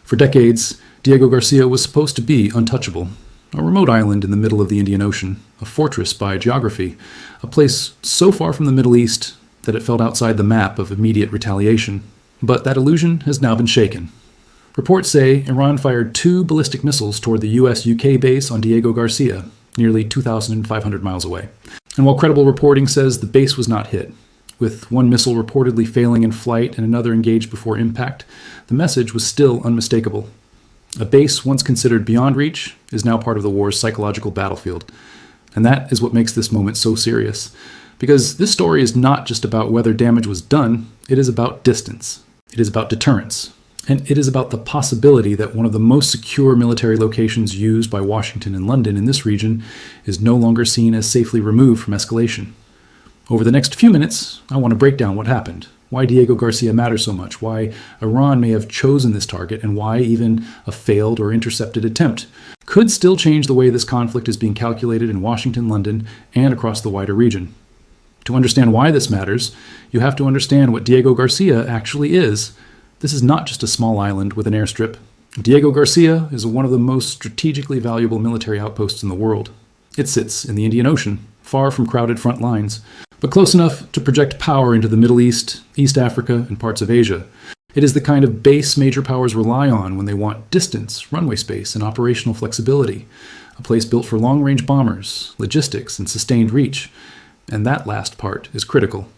For decades, Diego Garcia was supposed to be untouchable, a remote island in the middle of the Indian Ocean, a fortress by geography, a place so far from the Middle East that it felt outside the map of immediate retaliation. But that illusion has now been shaken. Reports say Iran fired 2 ballistic missiles toward the US-UK base on Diego Garcia, nearly 2,500 miles away. And while credible reporting says the base was not hit, with one missile reportedly failing in flight and another engaged before impact, the message was still unmistakable. A base once considered beyond reach is now part of the war's psychological battlefield. And that is what makes this moment so serious. Because this story is not just about whether damage was done, it is about distance. It is about deterrence. And it is about the possibility that one of the most secure military locations used by Washington and London in this region is no longer seen as safely removed from escalation. Over the next few minutes, I want to break down what happened, why Diego Garcia matters so much, why Iran may have chosen this target, and why even a failed or intercepted attempt could still change the way this conflict is being calculated in Washington, London, and across the wider region. To understand why this matters, you have to understand what Diego Garcia actually is. This is not just a small island with an airstrip. Diego Garcia is one of the most strategically valuable military outposts in the world. It sits in the Indian Ocean, far from crowded front lines, but close enough to project power into the Middle East, East Africa, and parts of Asia. It is the kind of base major powers rely on when they want distance, runway space, and operational flexibility. A place built for long-range bombers, logistics, and sustained reach. And that last part is critical.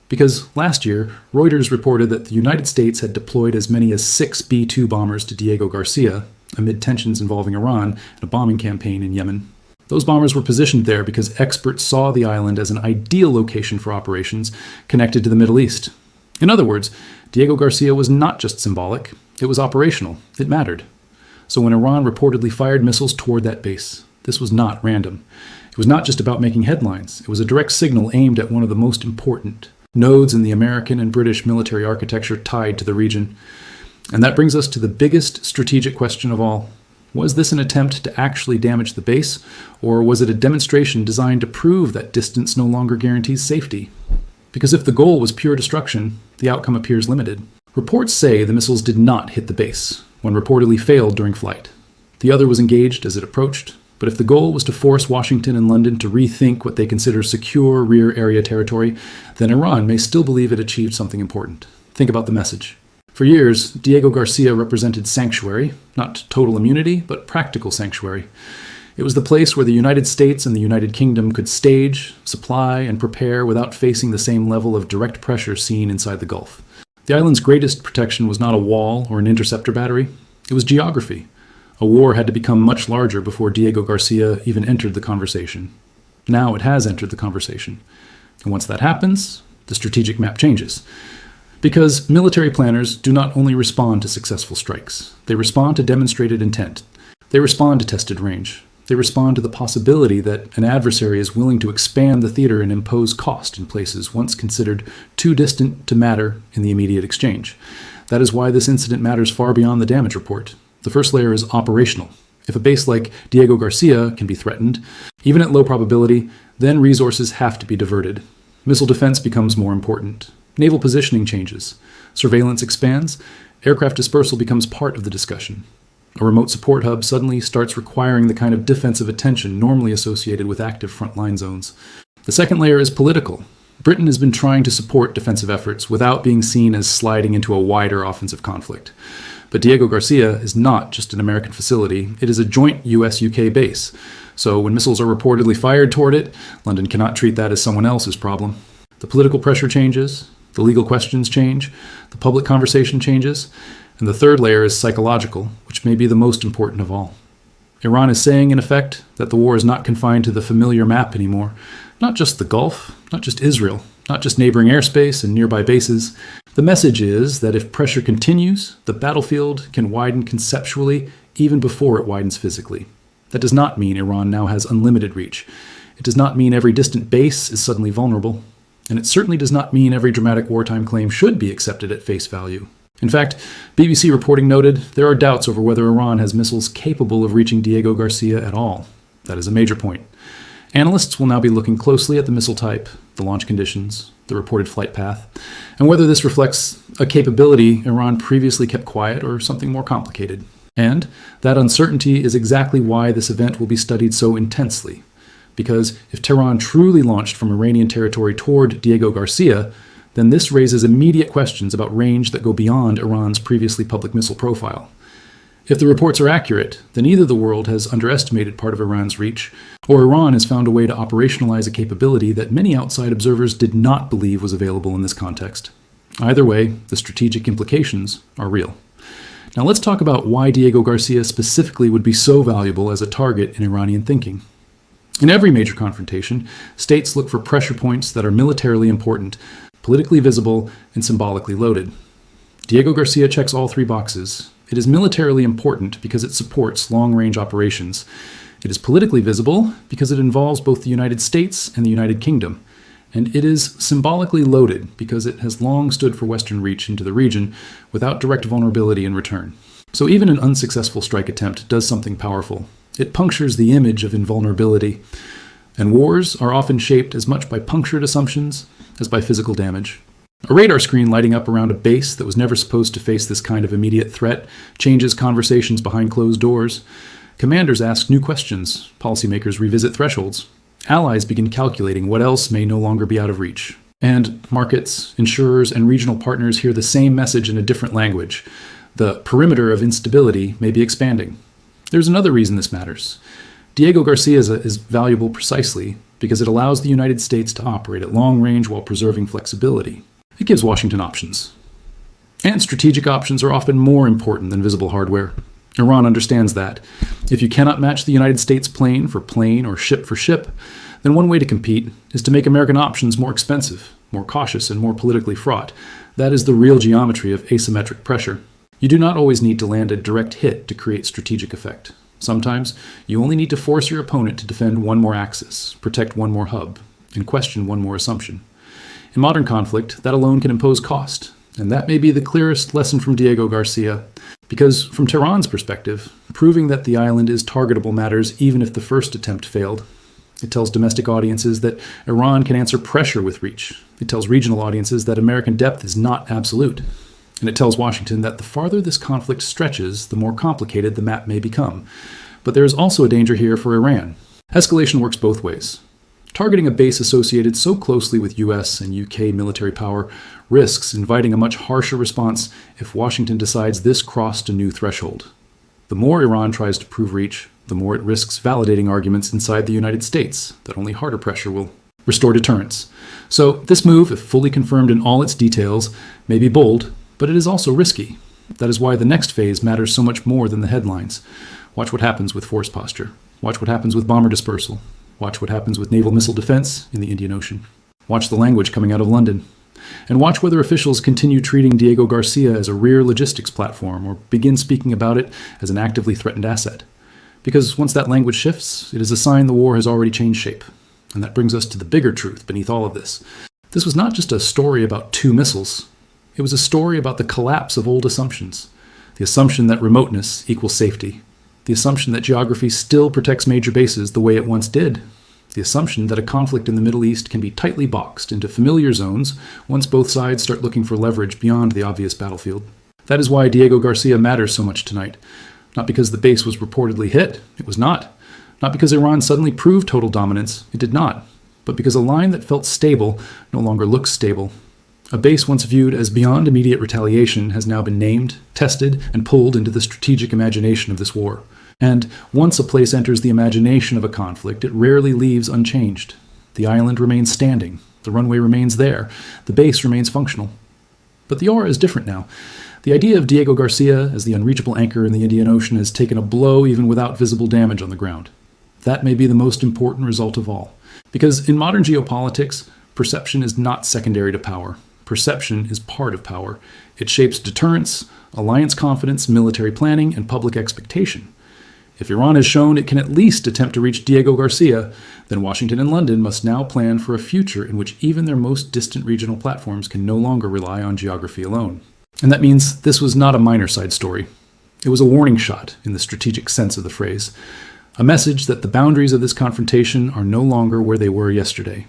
Because last year, Reuters reported that the United States had deployed as many as 6 B-2 bombers to Diego Garcia, amid tensions involving Iran and a bombing campaign in Yemen. Those bombers were positioned there because experts saw the island as an ideal location for operations connected to the Middle East. In other words, Diego Garcia was not just symbolic, it was operational. It mattered. So when Iran reportedly fired missiles toward that base, this was not random. It was not just about making headlines. It was a direct signal aimed at one of the most important nodes in the American and British military architecture tied to the region. And that brings us to the biggest strategic question of all. Was this an attempt to actually damage the base, or was it a demonstration designed to prove that distance no longer guarantees safety? Because if the goal was pure destruction, the outcome appears limited. Reports say the missiles did not hit the base, one reportedly failed during flight. The other was engaged as it approached, but if the goal was to force Washington and London to rethink what they consider secure rear area territory, then Iran may still believe it achieved something important. Think about the message. For years, Diego Garcia represented sanctuary, not total immunity, but practical sanctuary. It was the place where the United States and the United Kingdom could stage, supply, and prepare without facing the same level of direct pressure seen inside the Gulf. The island's greatest protection was not a wall or an interceptor battery. It was geography. A war had to become much larger before Diego Garcia even entered the conversation. Now it has entered the conversation. And once that happens, the strategic map changes. Because military planners do not only respond to successful strikes, they respond to demonstrated intent. They respond to tested range. They respond to the possibility that an adversary is willing to expand the theater and impose cost in places once considered too distant to matter in the immediate exchange. That is why this incident matters far beyond the damage report. The first layer is operational. If a base like Diego Garcia can be threatened, even at low probability, then resources have to be diverted. Missile defense becomes more important. Naval positioning changes. Surveillance expands. Aircraft dispersal becomes part of the discussion. A remote support hub suddenly starts requiring the kind of defensive attention normally associated with active frontline zones. The second layer is political. Britain has been trying to support defensive efforts without being seen as sliding into a wider offensive conflict. But Diego Garcia is not just an American facility, it is a joint US-UK base. So when missiles are reportedly fired toward it, London cannot treat that as someone else's problem. The political pressure changes, the legal questions change, the public conversation changes, and the third layer is psychological, which may be the most important of all. Iran is saying, in effect, that the war is not confined to the familiar map anymore. Not just the Gulf, not just Israel, not just neighboring airspace and nearby bases. The message is that if pressure continues, the battlefield can widen conceptually even before it widens physically. That does not mean Iran now has unlimited reach. It does not mean every distant base is suddenly vulnerable. And it certainly does not mean every dramatic wartime claim should be accepted at face value. In fact, BBC reporting noted there are doubts over whether Iran has missiles capable of reaching Diego Garcia at all. That is a major point. Analysts will now be looking closely at the missile type, the launch conditions, the reported flight path, and whether this reflects a capability Iran previously kept quiet or something more complicated. And that uncertainty is exactly why this event will be studied so intensely. Because if Tehran truly launched from Iranian territory toward Diego Garcia, then this raises immediate questions about range that go beyond Iran's previously public missile profile. If the reports are accurate, then either the world has underestimated part of Iran's reach, or Iran has found a way to operationalize a capability that many outside observers did not believe was available in this context. Either way, the strategic implications are real. Now let's talk about why Diego Garcia specifically would be so valuable as a target in Iranian thinking. In every major confrontation, states look for pressure points that are militarily important, politically visible, and symbolically loaded. Diego Garcia checks all three boxes. It is militarily important because it supports long-range operations. It is politically visible because it involves both the United States and the United Kingdom. And it is symbolically loaded because it has long stood for Western reach into the region without direct vulnerability in return. So even an unsuccessful strike attempt does something powerful. It punctures the image of invulnerability. And wars are often shaped as much by punctured assumptions as by physical damage. A radar screen lighting up around a base that was never supposed to face this kind of immediate threat changes conversations behind closed doors. Commanders ask new questions. Policymakers revisit thresholds. Allies begin calculating what else may no longer be out of reach. And markets, insurers, and regional partners hear the same message in a different language. The perimeter of instability may be expanding. There's another reason this matters. Diego Garcia is valuable precisely because it allows the United States to operate at long range while preserving flexibility. It gives Washington options. And strategic options are often more important than visible hardware. Iran understands that. If you cannot match the United States plane or ship for ship, then one way to compete is to make American options more expensive, more cautious, and more politically fraught. That is the real geometry of asymmetric pressure. You do not always need to land a direct hit to create strategic effect. Sometimes you only need to force your opponent to defend one more axis, protect one more hub, and question one more assumption. In modern conflict, that alone can impose cost, and that may be the clearest lesson from Diego Garcia, because from Tehran's perspective, proving that the island is targetable matters even if the first attempt failed. It tells domestic audiences that Iran can answer pressure with reach. It tells regional audiences that American depth is not absolute. And it tells Washington that the farther this conflict stretches, the more complicated the map may become. But there is also a danger here for Iran. Escalation works both ways. Targeting a base associated so closely with US and UK military power risks inviting a much harsher response if Washington decides this crossed a new threshold. The more Iran tries to prove reach, the more it risks validating arguments inside the United States that only harder pressure will restore deterrence. So this move, if fully confirmed in all its details, may be bold, but it is also risky. That is why the next phase matters so much more than the headlines. Watch what happens with force posture. Watch what happens with bomber dispersal. Watch what happens with naval missile defense in the Indian Ocean. Watch the language coming out of London. And watch whether officials continue treating Diego Garcia as a rear logistics platform or begin speaking about it as an actively threatened asset. Because once that language shifts, it is a sign the war has already changed shape. And that brings us to the bigger truth beneath all of this. This was not just a story about two missiles. It was a story about the collapse of old assumptions. The assumption that remoteness equals safety. The assumption that geography still protects major bases the way it once did. The assumption that a conflict in the Middle East can be tightly boxed into familiar zones once both sides start looking for leverage beyond the obvious battlefield. That is why Diego Garcia matters so much tonight. Not because the base was reportedly hit. It was not. Not because Iran suddenly proved total dominance. It did not. But because a line that felt stable no longer looks stable. A base once viewed as beyond immediate retaliation has now been named, tested, and pulled into the strategic imagination of this war. And once a place enters the imagination of a conflict, it rarely leaves unchanged. The island remains standing. The runway remains there. The base remains functional. But the aura is different now. The idea of Diego Garcia as the unreachable anchor in the Indian Ocean has taken a blow even without visible damage on the ground. That may be the most important result of all. Because in modern geopolitics, perception is not secondary to power. Perception is part of power. It shapes deterrence, alliance confidence, military planning, and public expectation. If Iran has shown it can at least attempt to reach Diego Garcia, then Washington and London must now plan for a future in which even their most distant regional platforms can no longer rely on geography alone. And that means this was not a minor side story. It was a warning shot in the strategic sense of the phrase. A message that the boundaries of this confrontation are no longer where they were yesterday.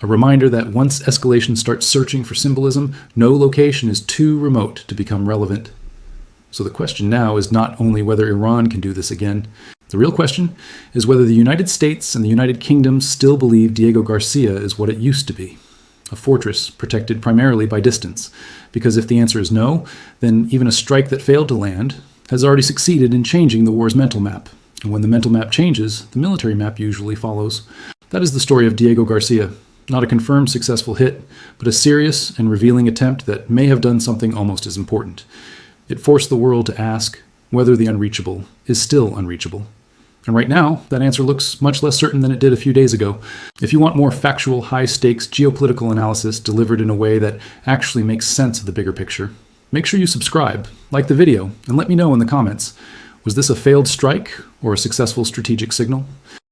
A reminder that once escalation starts searching for symbolism, no location is too remote to become relevant. So the question now is not only whether Iran can do this again. The real question is whether the United States and the United Kingdom still believe Diego Garcia is what it used to be, a fortress protected primarily by distance. Because if the answer is no, then even a strike that failed to land has already succeeded in changing the war's mental map. And when the mental map changes, the military map usually follows. That is the story of Diego Garcia. Not a confirmed successful hit, but a serious and revealing attempt that may have done something almost as important. It forced the world to ask whether the unreachable is still unreachable. And right now, that answer looks much less certain than it did a few days ago. If you want more factual, high-stakes geopolitical analysis delivered in a way that actually makes sense of the bigger picture, make sure you subscribe, like the video, and let me know in the comments. Was this a failed strike or a successful strategic signal?